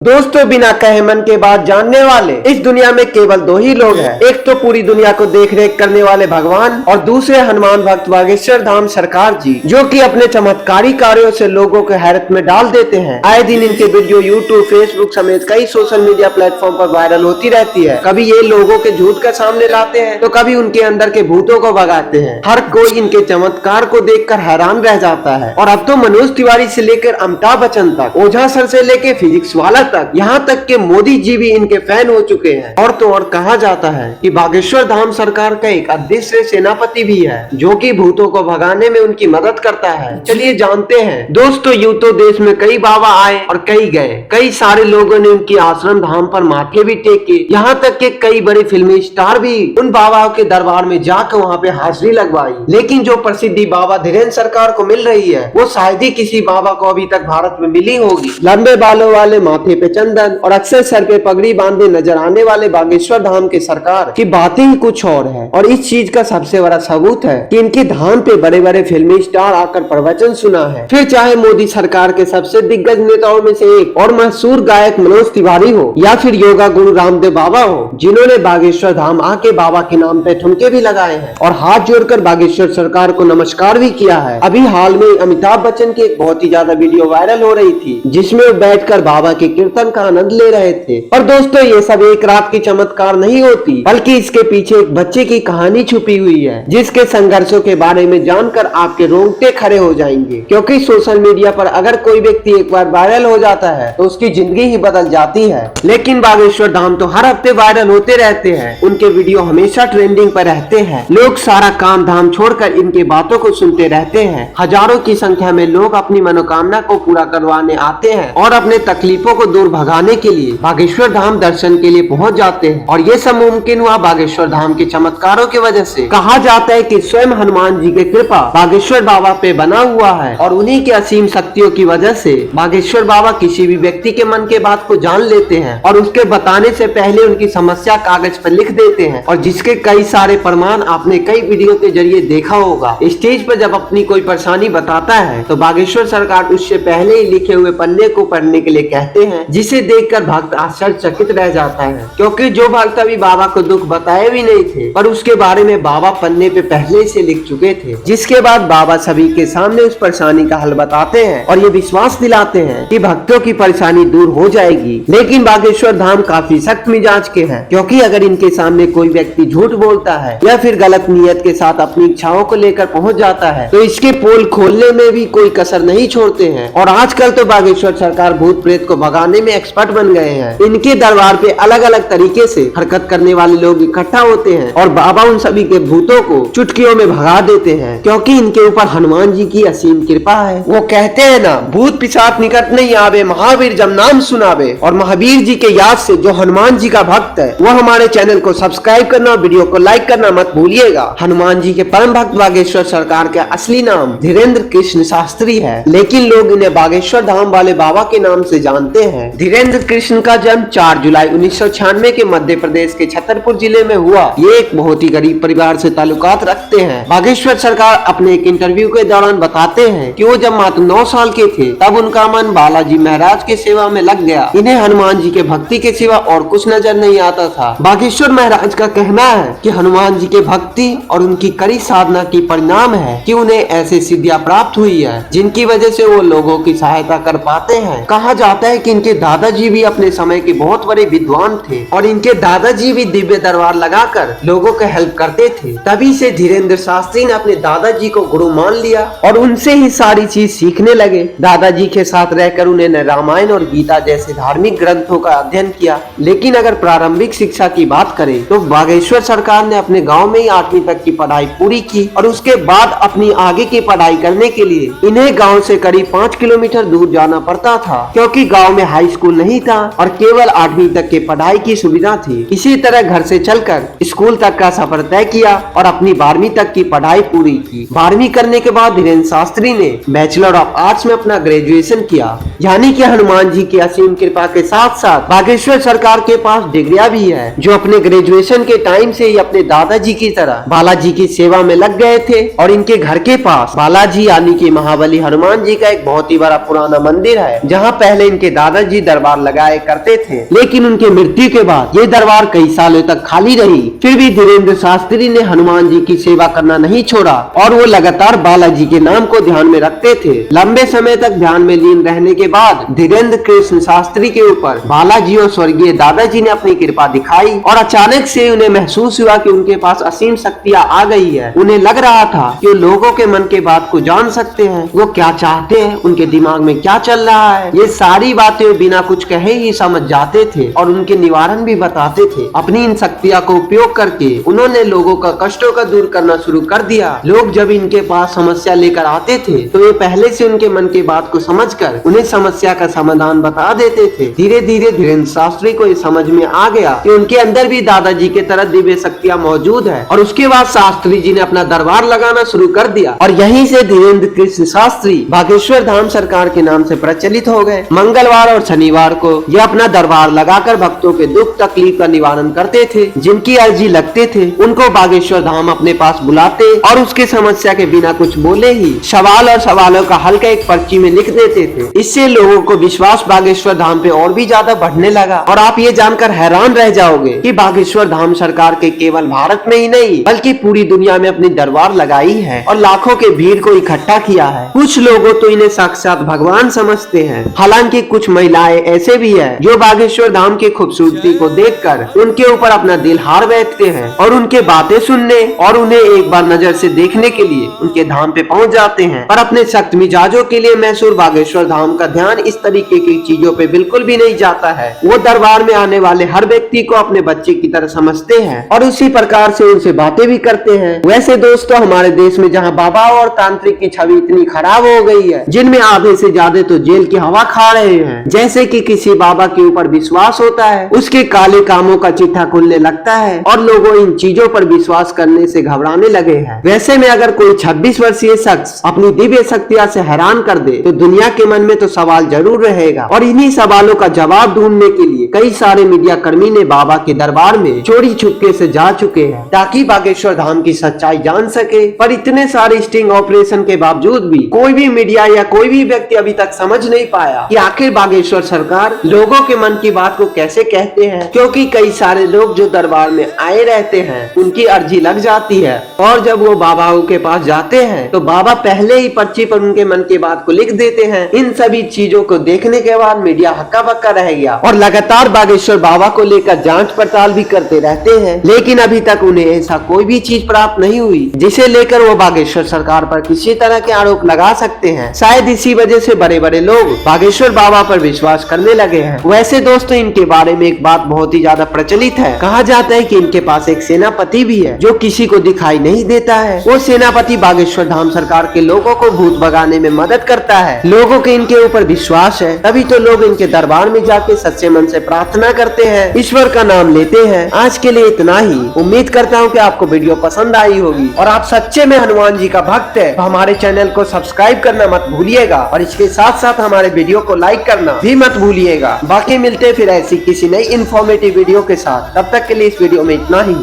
दोस्तों, बिना कहे मन के बात जानने वाले इस दुनिया में केवल दो ही लोग हैं। एक तो पूरी दुनिया को देख रेख करने वाले भगवान और दूसरे हनुमान भक्त बागेश्वर धाम सरकार जी, जो कि अपने चमत्कारी कार्यों से लोगों को हैरत में डाल देते हैं। आए दिन इनके वीडियो यूट्यूब, फेसबुक समेत कई सोशल मीडिया प्लेटफॉर्म पर वायरल होती रहती है। कभी ये लोगों के झूठ का सामने लाते हैं तो कभी उनके अंदर के भूतों को भगाते हैं। हर कोई इनके चमत्कार को देखकर हैरान रह जाता है। और अब तो मनोज तिवारी से लेकर अमिताभ बच्चन तक, ओझा सर से लेकर फिजिक्स वाला तक, यहाँ तक के मोदी जी भी इनके फैन हो चुके हैं। और तो और कहा जाता है कि बागेश्वर धाम सरकार का एक अदृश्य सेनापति भी है, जो कि भूतों को भगाने में उनकी मदद करता है। चलिए जानते हैं। दोस्तों, यूं तो देश में कई बाबा आए और कई गए। कई सारे लोगों ने उनकी आश्रम धाम पर माथे भी टेके। यहाँ तक के कई बड़े फिल्मी स्टार भी उन बाबाओं के दरबार में जाकर वहाँ पे हाजिरी लगवाई। लेकिन जो प्रसिद्धि बाबा धीरेन्द्र सरकार को मिल रही है, वो शायद ही किसी बाबा को अभी तक भारत में मिली होगी। लंबे बालों वाले, माथे पे चंदन और अक्सर सर पे पगड़ी बांधे नजर आने वाले बागेश्वर धाम के सरकार की बातें ही कुछ और है। और इस चीज का सबसे बड़ा सबूत है कि इनके धाम पे बड़े बड़े फिल्मी स्टार आकर प्रवचन सुना है। फिर चाहे मोदी सरकार के सबसे दिग्गज नेताओं में से एक और मशहूर गायक मनोज तिवारी हो, या फिर योगा गुरु रामदेव बाबा हो, जिन्होंने बागेश्वर धाम आके बाबा के नाम पे ठुमके भी लगाए हैं और हाथ जोड़कर बागेश्वर सरकार को नमस्कार भी किया है। अभी हाल में अमिताभ बच्चन की एक बहुत ही ज्यादा वीडियो वायरल हो रही थी, जिसमें वो बैठकर बाबा के कीर्तन का आनंद ले रहे थे। और दोस्तों, ये सब एक रात की चमत्कार नहीं होती, बल्कि इसके पीछे एक बच्चे की कहानी छुपी हुई है, जिसके संघर्षों के बारे में जानकर आपके रोंगटे खड़े हो जाएंगे। क्योंकि सोशल मीडिया पर अगर कोई व्यक्ति एक बार वायरल हो जाता है तो उसकी जिंदगी ही बदल जाती है। लेकिन बागेश्वर धाम तो हर हफ्ते वायरल होते रहते हैं। उनके वीडियो हमेशा ट्रेंडिंग पर रहते हैं। लोग सारा काम धाम छोड़कर इनकी बातों को सुनते रहते हैं। हजारों की संख्या में लोग अपनी मनोकामना को पूरा करवाने आते हैं और अपने तकलीफों को दूर भगाने के लिए बागेश्वर धाम दर्शन के लिए पहुंच जाते हैं। और ये सब मुमकिन हुआ बागेश्वर धाम के चमत्कारों की वजह से। कहा जाता है कि स्वयं हनुमान जी की कृपा बागेश्वर बाबा पे बना हुआ है और उन्हीं की असीम शक्तियों की वजह से बागेश्वर बाबा किसी भी व्यक्ति के मन के बात को जान लेते हैं और उसके बताने से पहले उनकी समस्या कागज पर लिख देते हैं। और जिसके कई सारे प्रमाण आपने कई वीडियो के जरिए देखा होगा। स्टेज पर जब अपनी कोई परेशानी बताता है तो बागेश्वर सरकार उससे पहले ही लिखे हुए पन्ने को पढ़ने के लिए कहते हैं, जिसे देखकर भक्त आश्चर्यचकित रह जाता है। क्योंकि जो भक्त अभी बाबा को दुख बताए भी नहीं थे, पर उसके बारे में बाबा पन्ने पे पहले से लिख चुके थे। जिसके बाद बाबा सभी के सामने उस परेशानी का हल बताते हैं और ये विश्वास दिलाते हैं कि भक्तों की परेशानी दूर हो जाएगी। लेकिन बागेश्वर धाम काफी सख्त मिजाज के हैं, क्योंकि अगर इनके सामने कोई व्यक्ति झूठ बोलता है या फिर गलत नियत के साथ अपनी इच्छाओं को लेकर पहुंच जाता है तो इसके पोल खोलने में भी कोई कसर नहीं छोड़ते हैं। और आजकल तो बागेश्वर सरकार भूत प्रेत को भगाने में एक्सपर्ट बन गए हैं। इनके दरबार पे अलग अलग तरीके से हरकत करने वाले लोग इकट्ठा होते हैं और बाबा उन सभी के भूतों को चुटकियों में भगा देते हैं, क्योंकि इनके ऊपर हनुमान जी की असीम कृपा है। वो कहते हैं ना, भूत पिशाच निकट नहीं आवे, महावीर जब नाम सुनावे। और महावीर जी के याद से जो हनुमान जी का भक्त है वो हमारे चैनल को सब्सक्राइब करना और वीडियो को लाइक करना मत भूलिएगा। हनुमान जी के परम भक्त बागेश्वर सरकार का असली नाम धीरेन्द्र कृष्ण शास्त्री है, लेकिन लोग इन्हें बागेश्वर धाम वाले बाबा के नाम से जानते हैं। धीरेन्द्र कृष्ण का जन्म 4 जुलाई 1996 के मध्य प्रदेश के छतरपुर जिले में हुआ। ये एक बहुत ही गरीब परिवार से ताल्लुकात रखते हैं। बागेश्वर सरकार अपने एक इंटरव्यू के दौरान बताते हैं कि वो जब मात्र 9 साल के थे तब उनका मन बालाजी महाराज की सेवा में लग गया। इन्हें हनुमान जी के भक्ति के सिवा और कुछ नजर नहीं आता था। बागेश्वर महाराज का कहना है कि हनुमान जी के भक्ति और उनकी कड़ी साधना की परिणाम है कि उन्हें ऐसे सिद्धियां प्राप्त हुई है जिनकी वजह से वो लोगों की सहायता कर पाते हैं। कहा जाता है कि इनके दादाजी भी अपने समय के बहुत बड़े विद्वान थे और इनके दादाजी भी दिव्य दरबार लगाकर लोगों को हेल्प करते थे। तभी से धीरेन्द्र शास्त्री ने अपने दादाजी को गुरु मान लिया और उनसे ही सारी चीज सीखने लगे। दादाजी के साथ रहकर उन्हें रामायण और गीता जैसे धार्मिक ग्रंथों का अध्ययन किया। लेकिन अगर प्रारंभिक शिक्षा की बात करें तो बागेश्वर सरकार ने अपने गाँव में ही 8वीं तक की पढ़ाई पूरी की और उसके बाद अपनी आगे की पढ़ाई करने के लिए इन्हें गाँव से करीब 5 किलोमीटर दूर जाना पड़ता था, क्योंकि गांव में हाई स्कूल नहीं था और केवल 8वीं तक के पढ़ाई की सुविधा थी। इसी तरह घर से चलकर स्कूल तक का सफर तय किया और अपनी 12वीं तक की पढ़ाई पूरी की। 12वीं करने के बाद धीरेन्द्र शास्त्री ने बैचलर ऑफ आर्ट्स में अपना ग्रेजुएशन किया। यानी कि हनुमान जी की असीम कृपा के साथ साथ बागेश्वर सरकार के पास डिग्रियां भी है, जो अपने ग्रेजुएशन के टाइम से ही अपने दादाजी की तरह बालाजी की सेवा में लग गए थे। और इनके घर के पास बालाजी यानी कि महाबली हनुमान जी का एक बहुत ही बड़ा पुराना मंदिर है, जहाँ पहले इनके दादाजी दादाजी दरबार लगाए करते थे, लेकिन उनके मृत्यु के बाद ये दरबार कई सालों तक खाली रही। फिर भी धीरेन्द्र शास्त्री ने हनुमान जी की सेवा करना नहीं छोड़ा और वो लगातार बालाजी के नाम को ध्यान में रखते थे। लंबे समय तक ध्यान में लीन रहने के बाद धीरेन्द्र कृष्ण शास्त्री के ऊपर बालाजी और स्वर्गीय दादाजी ने अपनी कृपा दिखाई और अचानक से उन्हें महसूस हुआ कि उनके पास असीम शक्तियां आ गई है। उन्हें लग रहा था कि वो लोगों के मन के बात को जान सकते हैं, वो क्या चाहते हैं, उनके दिमाग में क्या चल रहा है। ये सारी बातें बिना कुछ कहे ही समझ जाते थे और उनके निवारण भी बताते थे। अपनी इन शक्तियां को उपयोग करके उन्होंने लोगों का कष्टों का दूर करना शुरू कर दिया। लोग जब इनके पास समस्या लेकर आते थे तो ये पहले से उनके मन की बात को समझकर उन्हें समस्या का समाधान बता देते थे। धीरे धीरे धीरेन्द्र शास्त्री को ये समझ में आ गया कि उनके अंदर भी दादाजी के तरह दिव्य शक्तियां मौजूद है और उसके बाद शास्त्री जी ने अपना दरबार लगाना शुरू कर दिया और यहीं से धीरेन्द्र कृष्ण शास्त्री बागेश्वर धाम सरकार के नाम से प्रचलित हो गए। मंगलवार और शनिवार को यह अपना दरबार लगाकर भक्तों के दुख तकलीफ का निवारण करते थे। जिनकी अर्जी लगते थे उनको बागेश्वर धाम अपने पास बुलाते और उसके समस्या के बिना कुछ बोले ही सवाल और सवालों का हल एक पर्ची में लिख देते थे। इससे लोगों को विश्वास बागेश्वर धाम पे और भी ज्यादा बढ़ने लगा और आप ये जानकर हैरान रह जाओगे कि बागेश्वर धाम सरकार के केवल भारत में ही नहीं बल्कि पूरी दुनिया में अपनी दरबार लगाई है और लाखों के भीड़ को इकट्ठा किया है। कुछ लोगों तो इन्हें साक्षात भगवान समझते हैं, हालांकि कुछ महिलाएं ऐसे भी है जो बागेश्वर धाम की खूबसूरती को देखकर उनके ऊपर अपना दिल हार बैठते हैं और उनके बातें सुनने और उन्हें एक बार नजर से देखने के लिए उनके धाम पे पहुंच जाते हैं। पर अपने सख्त मिजाजों के लिए मैसूर बागेश्वर धाम का ध्यान इस तरीके की चीजों पे बिल्कुल भी नहीं जाता है। वो दरबार में आने वाले हर व्यक्ति को अपने बच्चे की तरह समझते हैं और उसी प्रकार से उनसे बातें भी करते हैं। वैसे दोस्तों, हमारे देश में जहाँ बाबा और तांत्रिक की छवि इतनी खराब हो गई है, जिनमें आधे से ज्यादा तो जेल की हवा खा रहे हैं। जैसे कि किसी बाबा के ऊपर विश्वास होता है, उसके काले कामों का चिट्ठा खुलने लगता है और लोगों इन चीजों पर विश्वास करने से घबराने लगे हैं। वैसे में अगर कोई 26 वर्षीय शख्स अपनी दिव्य शक्तियां से हैरान कर दे तो दुनिया के मन में तो सवाल जरूर रहेगा और इन्हीं सवालों का जवाब ढूंढने के लिए कई सारे मीडिया कर्मी ने बाबा के दरबार में चोरी छुपके से जा चुके हैं ताकि बागेश्वर धाम की सच्चाई जान सके। पर इतने सारे स्टिंग ऑपरेशन के बावजूद भी कोई भी मीडिया या कोई भी व्यक्ति अभी तक समझ नहीं पाया कि आखिर बागेश्वर सरकार लोगों के मन की बात को कैसे कहते हैं, क्योंकि कई सारे लोग जो दरबार में आए रहते हैं उनकी अर्जी लग जाती है और जब वो बाबाओं के पास जाते हैं तो बाबा पहले ही पर्ची पर उनके मन की बात को लिख देते हैं। इन सभी चीजों को देखने के बाद मीडिया हक्का बक्का रह गया और लगातार बागेश्वर बाबा को लेकर जांच पड़ताल भी करते रहते हैं, लेकिन अभी तक उन्हें ऐसा कोई भी चीज प्राप्त नहीं हुई जिसे लेकर वो बागेश्वर सरकार पर किसी तरह के आरोप लगा सकते हैं। शायद इसी वजह से बड़े बड़े लोग बागेश्वर बाबा पर विश्वास करने लगे हैं। वैसे दोस्तों, इनके बारे में एक बात बहुत ही ज्यादा प्रचलित है। कहा जाता है कि इनके पास एक सेनापति भी है जो किसी को दिखाई नहीं देता है। वो सेनापति बागेश्वर धाम सरकार के लोगों को भूत भगाने में मदद करता है। लोगों के इनके ऊपर विश्वास है, तभी तो लोग इनके दरबार में जाके सच्चे मन से प्रार्थना करते हैं, ईश्वर का नाम लेते हैं। आज के लिए इतना ही। उम्मीद करता हूँ कि आपको वीडियो पसंद आई होगी और आप सच्चे में हनुमान जी का भक्त है तो हमारे चैनल को सब्सक्राइब करना मत भूलिएगा और इसके साथ साथ हमारे वीडियो को लाइक करना भी मत भूलिएगा। बाकी मिलते फिर ऐसी किसी नई इन्फॉर्मेटिव वीडियो के साथ, तब तक के लिए इस वीडियो में इतना ही।